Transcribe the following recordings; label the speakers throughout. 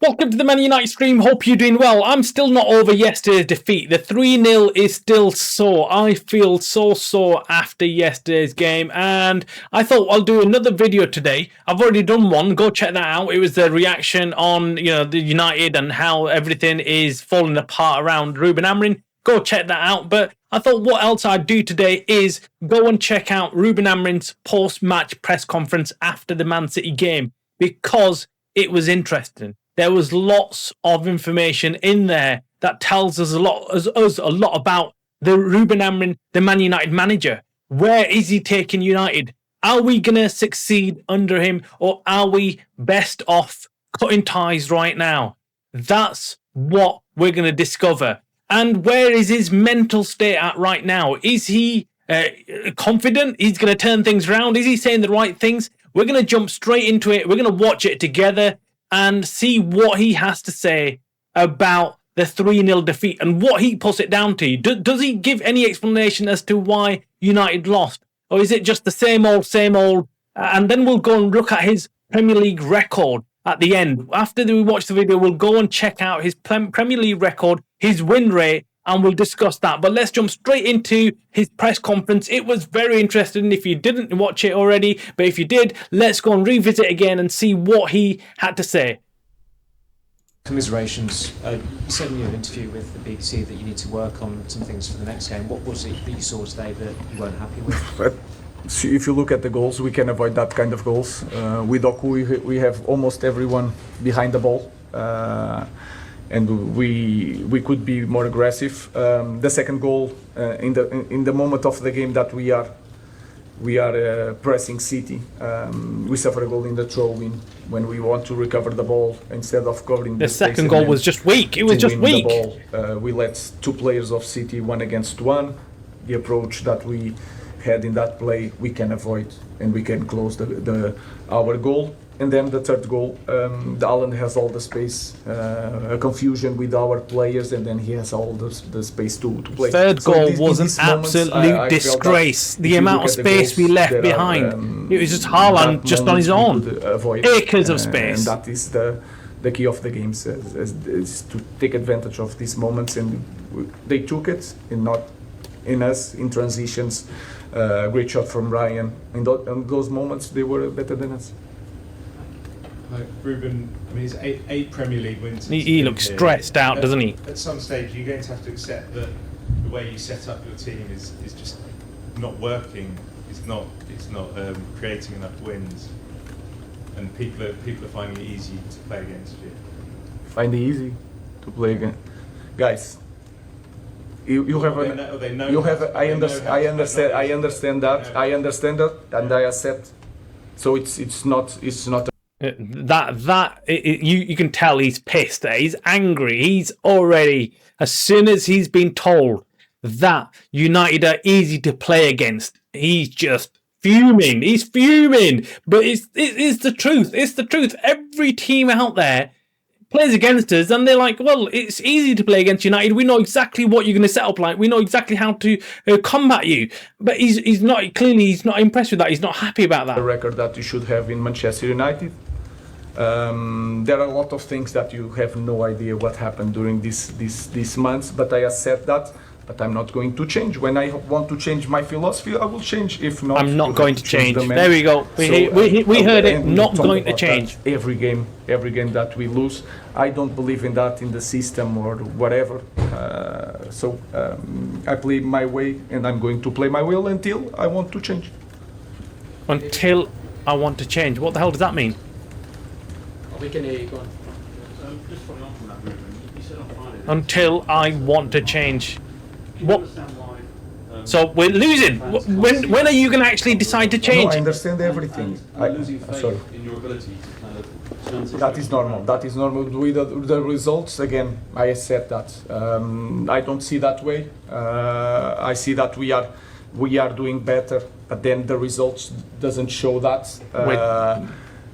Speaker 1: Welcome to the Man Utd stream. Hope you're doing well. I'm still not over yesterday's defeat. The 3-0 is still sore. I feel so sore after yesterday's game, and I thought I'll do another video today. I've already done one. Go check that out. It was the reaction on the United and how everything is falling apart around Ruben Amorim. Go check that out. But I thought what else I'd do today is go and check out Ruben Amorim's post-match press conference after the Man City game, because it was interesting. There was lots of information in there that tells us a lot about the Ruben Amorim, the Man United manager. Where is he taking United? Are we going to succeed under him, or are we best off cutting ties right now? That's what we're going to discover. And where is his mental state at right now? Is he confident he's going to turn things around? Is he saying the right things? We're going to jump straight into it. We're going to watch it together and see what he has to say about the 3-0 defeat and what he puts it down to. Does he give any explanation as to why United lost? Or is it just the same old? And then we'll go and look at his Premier League record at the end. After we watch the video, we'll go and check out his Premier League record, his win rate, and we'll discuss that. But let's jump straight into his press conference. It was very interesting if you didn't watch it already. But if you did, let's go and revisit again and see what he had to say.
Speaker 2: Commiserations. You said in your interview with the BBC that you need to work on some things for the next game. What was it that you saw today that you weren't happy with?
Speaker 3: But if you look at the goals, we can avoid that kind of goals. With Oku, we have almost everyone behind the ball. And we could be more aggressive. The second goal in the moment of the game that we are pressing City, we suffer a goal in the throw-in when we want to recover the ball instead of covering
Speaker 1: the second goal was just weak. It was just weak.
Speaker 3: We let two players of City 1 against 1. The approach that we had in that play we can avoid, and we can close our goal. And then the third goal, Alan has all the space, a confusion with our players, and then he has all the space to play.
Speaker 1: Third goal was an absolute disgrace. The amount of space we left behind. It was just Haaland just on his own. Acres of space.
Speaker 3: And that is the key of the games, is to take advantage of these moments, and they took it, and not in us, in transitions. Great shot from Ryan. In those moments, they were better than us.
Speaker 4: Ruben, I mean, he's eight Premier League wins.
Speaker 1: He looks stressed out, doesn't he?
Speaker 4: At some stage, you're going to have to accept that the way you set up your team is just not working. It's not creating enough wins, and people are finding it easy to play against you.
Speaker 3: Find it easy to play against, guys. You have I understand that, and I accept. So it's not.
Speaker 1: You can tell he's pissed. He's angry. He's already, as soon as he's been told that United are easy to play against, he's just fuming. He's fuming. But it's the truth. It's the truth. Every team out there plays against us, and they're like, well, it's easy to play against United. We know exactly what you're going to set up like. We know exactly how to combat you. But he's not impressed with that. He's not happy about that.
Speaker 3: The record that you should have in Manchester United. There are a lot of things that you have no idea what happened during these months, but I accept that. But I'm not going to change. When I want to change my philosophy, I will change. If not,
Speaker 1: I'm not going to change. There we go. We heard it. Not going to change.
Speaker 3: Every game that we lose, I don't believe in that, in the system or whatever. I play my way, and I'm going to play my will until I want to change.
Speaker 1: Until I want to change. What the hell does that mean?
Speaker 5: We can hear you. Go on.
Speaker 6: Just following on from that, Ruben, you said on Friday.
Speaker 1: Until I want to change.
Speaker 6: Can you understand why?
Speaker 1: So we're losing. When are you going to actually decide to change?
Speaker 3: No, I understand everything.
Speaker 6: Losing faith in your ability to kind of turn things
Speaker 3: that is normal. That is normal. With the results, again, I accept that. I don't see that way. I see that we are doing better, but then the results doesn't show that.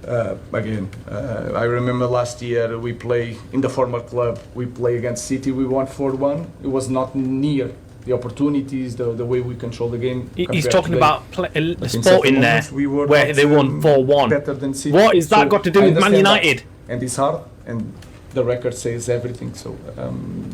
Speaker 3: I remember last year we play in the former club. We play against City. We won 4-1. It was not near the opportunities, the way we control the game.
Speaker 1: He's talking about sport in there, where they won 4-1.
Speaker 3: Better than City.
Speaker 1: What is that got to do with Man United?
Speaker 3: And it's hard. And the record says everything. So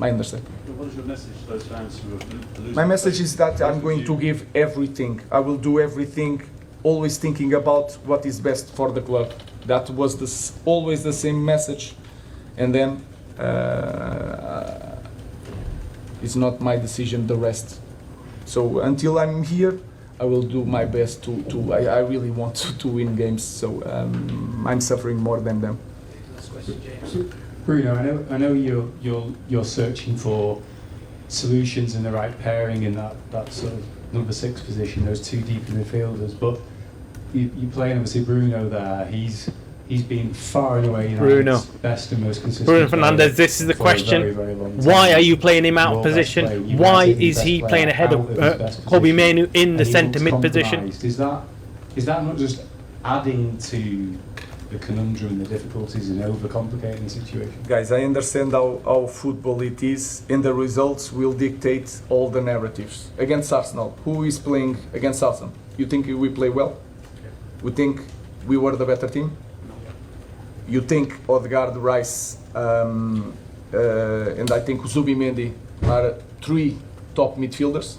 Speaker 3: I understand.
Speaker 6: What is your message to those fans who are losing?
Speaker 3: My message is that I'm going to give everything. I will do everything, always thinking about what is best for the club. That was always the same message. And then it's not my decision, the rest. So until I'm here, I will do my best I really want to win games. So I'm suffering more than them.
Speaker 2: Last question, James.
Speaker 7: Bruno, I know you're searching for solutions and the right pairing in that sort of number 6 position, those two deep midfielders. But you playing obviously Bruno there. He's been far and away United's best and most consistent.
Speaker 1: Bruno Fernandes, this is the question.
Speaker 7: Very long time.
Speaker 1: Why are you playing him out of
Speaker 7: Your best
Speaker 1: position?
Speaker 7: player. You
Speaker 1: Why
Speaker 7: guys are the
Speaker 1: is
Speaker 7: best
Speaker 1: he
Speaker 7: player
Speaker 1: playing ahead
Speaker 7: out his
Speaker 1: of
Speaker 7: best
Speaker 1: Kobe
Speaker 7: position,
Speaker 1: Manu in the
Speaker 7: and he
Speaker 1: centre mid
Speaker 7: looks
Speaker 1: position?
Speaker 7: compromised? Is that not just adding to the conundrum and the difficulties and overcomplicating the situation?
Speaker 3: Guys, I understand how football it is, and the results will dictate all the narratives. Against Arsenal, who is playing against Arsenal? You think we play well? We think we were the better team? You think Odegaard, Rice, and I think Zubimendi are 3 top midfielders?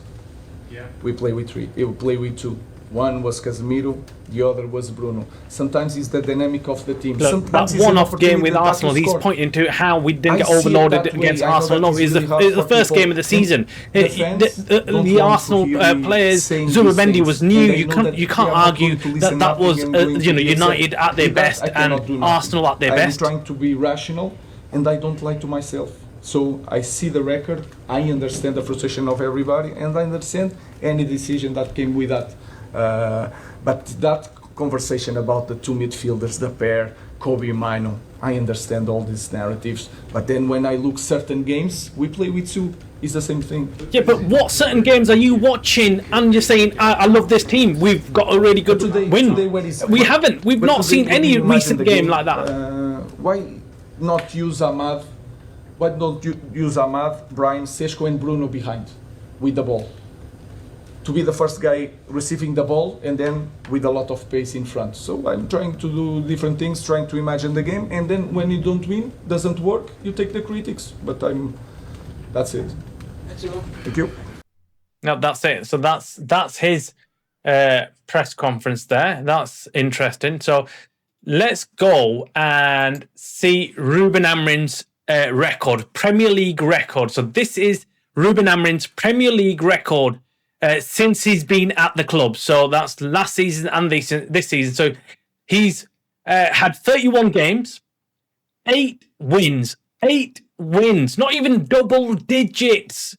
Speaker 4: Yeah.
Speaker 3: We play with 3. We play with 2. One was Casemiro, the other was Bruno. Sometimes it's the dynamic of the team.
Speaker 1: Look,
Speaker 3: Sometimes
Speaker 1: that
Speaker 3: it's an
Speaker 1: one-off game with
Speaker 3: opportunity that
Speaker 1: Arsenal,
Speaker 3: you
Speaker 1: he's
Speaker 3: score.
Speaker 1: pointing to how we didn't
Speaker 3: I
Speaker 1: get
Speaker 3: see it
Speaker 1: overloaded
Speaker 3: that way.
Speaker 1: against
Speaker 3: I know
Speaker 1: Arsenal.
Speaker 3: that
Speaker 1: No,
Speaker 3: it's
Speaker 1: it's
Speaker 3: really hard
Speaker 1: the
Speaker 3: for
Speaker 1: first
Speaker 3: people.
Speaker 1: game of the season.
Speaker 3: The fans don't
Speaker 1: The
Speaker 3: want
Speaker 1: Arsenal
Speaker 3: to hear me
Speaker 1: players,
Speaker 3: saying these
Speaker 1: Zubimendi
Speaker 3: things,
Speaker 1: was
Speaker 3: and
Speaker 1: new.
Speaker 3: they
Speaker 1: You
Speaker 3: know
Speaker 1: can't
Speaker 3: that
Speaker 1: you
Speaker 3: they
Speaker 1: can't
Speaker 3: are not
Speaker 1: argue
Speaker 3: going to
Speaker 1: that
Speaker 3: listen
Speaker 1: that was
Speaker 3: nothing and going to be
Speaker 1: United
Speaker 3: upset.
Speaker 1: at their
Speaker 3: With that,
Speaker 1: best
Speaker 3: I cannot
Speaker 1: and
Speaker 3: do nothing.
Speaker 1: Arsenal at their best.
Speaker 3: I'm trying to be rational, and I don't lie to myself. So I see the record, I understand the frustration of everybody, and I understand any decision that came with that. But that conversation about the 2 midfielders, the pair, Kobe and Manu, I understand all these narratives. But then when I look certain games, we play with 2. It's the same thing.
Speaker 1: Yeah, but what certain games are you watching and you're saying, I love this team, we've got a really good win? We haven't. We've
Speaker 3: But
Speaker 1: not
Speaker 3: today,
Speaker 1: seen
Speaker 3: when
Speaker 1: any
Speaker 3: you imagine
Speaker 1: recent
Speaker 3: the
Speaker 1: game like that.
Speaker 3: Why not use Ahmad? Why don't you use Ahmad, Brian, Seshko and Bruno behind with the ball? To be the first guy receiving the ball and then with a lot of pace in front. So I'm trying to do different things, trying to imagine the game, and then when you don't win, doesn't work, you take the critics. But that's it. Thank you.
Speaker 1: No, that's it. So that's his press conference there. That's interesting. So let's go and see Ruben Amorim's record, Premier League record. So this is Ruben Amorim's Premier League record since he's been at the club. So that's last season and this season. So he's had 31 games, 8 wins, not even double digits.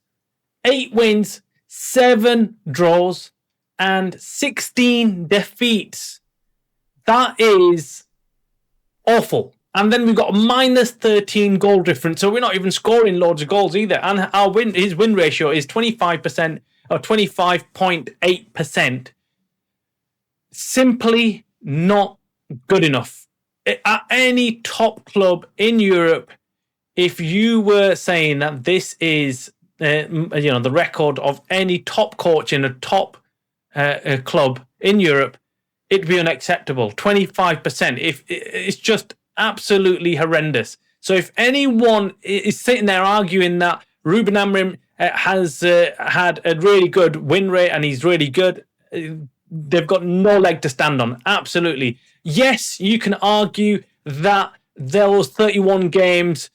Speaker 1: 8 wins, 7 draws, and 16 defeats. That is awful. And then we've got a minus 13 goal difference, so we're not even scoring loads of goals either. And his win ratio is 25% or 25.8%. Simply not good enough. At any top club in Europe, if you were saying that this is the record of any top coach in a top club in Europe, it'd be unacceptable. 25%. If it's just absolutely horrendous. So if anyone is sitting there arguing that Ruben Amorim has had a really good win rate and he's really good, they've got no leg to stand on. Absolutely. Yes, you can argue that those 31 games,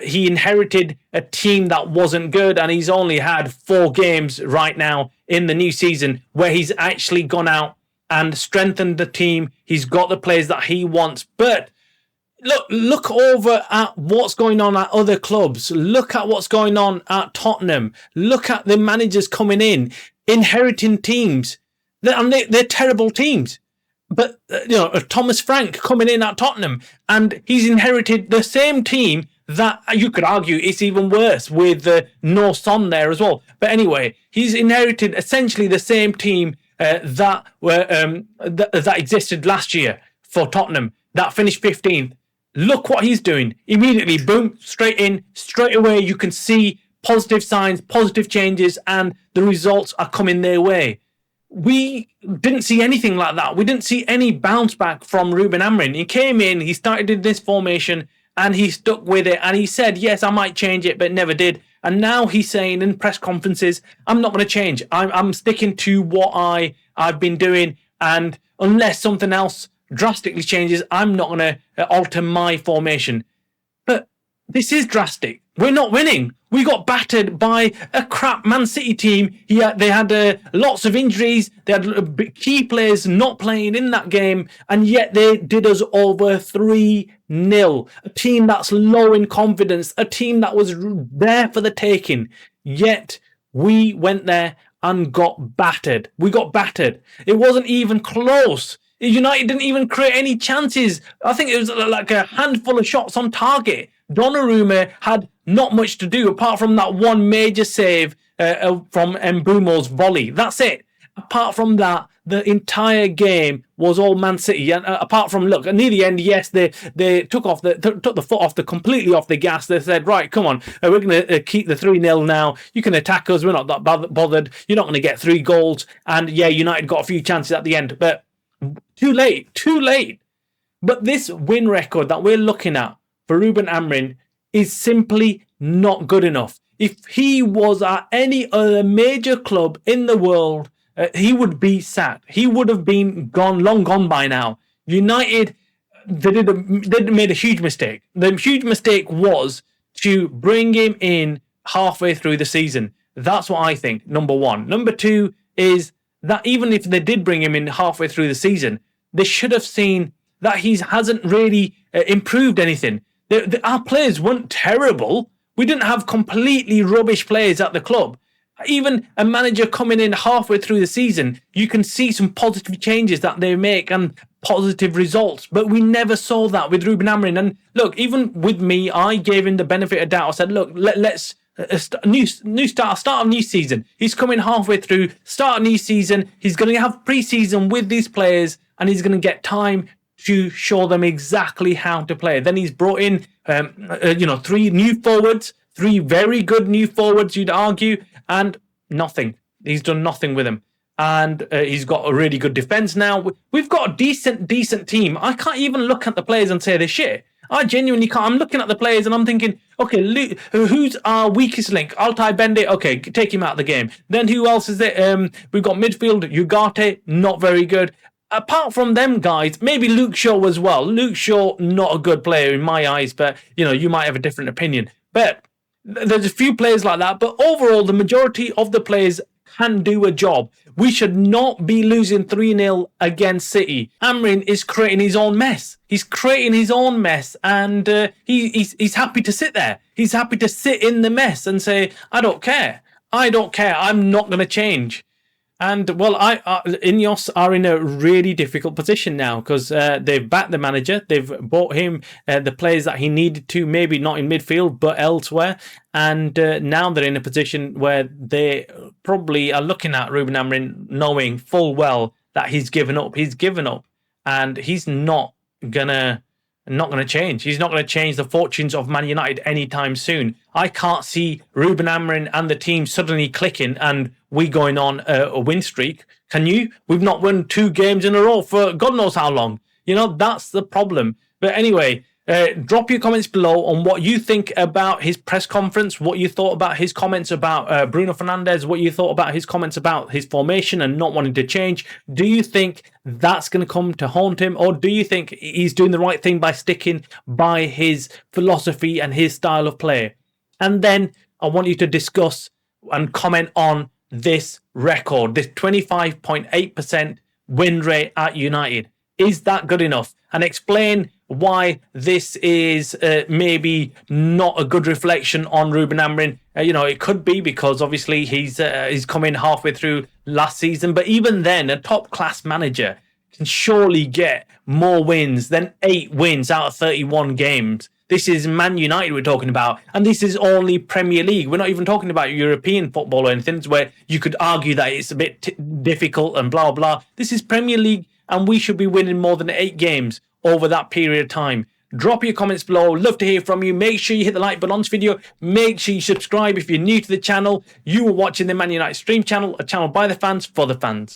Speaker 1: he inherited a team that wasn't good, and he's only had 4 games right now in the new season where he's actually gone out and strengthened the team. He's got the players that he wants. But look over at what's going on at other clubs. Look at what's going on at Tottenham. Look at the managers coming in, inheriting teams. They're terrible teams. But Thomas Frank coming in at Tottenham, and he's inherited the same team that you could argue it's even worse with no Son there as well. But anyway, he's inherited essentially the same team that existed last year for Tottenham that finished 15th. Look what he's doing. Immediately, boom, straight in, straight away. You can see positive signs, positive changes, and the results are coming their way. We didn't see anything like that. We didn't see any bounce back from Ruben Amorim. He came in, he started in this formation, and he stuck with it, and he said, yes, I might change it, but never did. And now he's saying in press conferences, I'm not going to change. I'm sticking to what I've been doing, and unless something else drastically changes, I'm not going to alter my formation. But this is drastic. We're not winning. We got battered by a crap Man City team. They had lots of injuries. They had key players not playing in that game, and yet they did us over 3-0. A team that's low in confidence, a team that was there for the taking. Yet we went there and got battered. We got battered. It wasn't even close. United didn't even create any chances. I think it was like a handful of shots on target. Donnarumma had not much to do apart from that one major save from Mbeumo's volley. That's it. Apart from that, the entire game was all Man City. And apart from, look, near the end, yes, they took the foot completely off the gas. They said, right, come on, we're going to keep the 3-0 now. You can attack us. We're not that bothered. You're not going to get 3 goals. And yeah, United got a few chances at the end, but too late. But this win record that we're looking at for Ruben Amorim is simply not good enough. If he was at any other major club in the world, he would be sacked. He would have been long gone by now. United, they made a huge mistake. The huge mistake was to bring him in halfway through the season. That's what I think, number one. Number two is that even if they did bring him in halfway through the season, they should have seen that he hasn't really improved anything. Our players weren't terrible. We didn't have completely rubbish players at the club. Even a manager coming in halfway through the season, you can see some positive changes that they make and positive results. But we never saw that with Ruben Amorim. And look, even with me, I gave him the benefit of doubt. I said, look, let's start of new season. He's coming halfway through, start a new season. He's going to have pre-season with these players, and he's going to get time to show them exactly how to play. Then he's brought in, 3 new forwards, 3 very good new forwards, you'd argue, and nothing. He's done nothing with them. And he's got a really good defense now. We've got a decent team. I can't even look at the players and say they're shit. I genuinely can't. I'm looking at the players and I'm thinking, okay, who's our weakest link? Altay Bende, okay, take him out of the game. Then who else is there? We've got midfield, Ugarte, not very good. Apart from them guys, maybe Luke Shaw as well. Luke Shaw, not a good player in my eyes, but you might have a different opinion. But there's a few players like that. But overall, the majority of the players can do a job. We should not be losing 3-0 against City. Amorim is creating his own mess. He's creating his own mess, and he's happy to sit there. He's happy to sit in the mess and say, I don't care. I'm not going to change. And, well, INEOS are in a really difficult position now because they've backed the manager. They've bought him the players that he needed to, maybe not in midfield, but elsewhere. And now they're in a position where they probably are looking at Ruben Amorim knowing full well that he's given up. He's given up, and he's not gonna change. He's not going to change the fortunes of Man United anytime soon. I can't see Ruben Amorim and the team suddenly clicking and we going on a win streak. Can you? We've not won 2 games in a row for God knows how long. That's the problem. But anyway, drop your comments below on what you think about his press conference, what you thought about his comments about Bruno Fernandes, what you thought about his comments about his formation and not wanting to change. Do you think that's going to come to haunt him, or do you think he's doing the right thing by sticking by his philosophy and his style of play? And then I want you to discuss and comment on this record, this 25.8% win rate at United. Is that good enough? And explain why this is maybe not a good reflection on Ruben Amorim. It could be because obviously he's come in halfway through last season, but even then, a top-class manager can surely get more wins than 8 wins out of 31 games. This is Man United we're talking about, and this is only Premier League. We're not even talking about European football or anything where you could argue that it's a bit difficult and blah, blah. This is Premier League, and we should be winning more than 8 games over that period of time. Drop your comments below. Love to hear from you. Make sure you hit the like button on this video. Make sure you subscribe if you're new to the channel. You are watching the Man United Stream channel, a channel by the fans for the fans.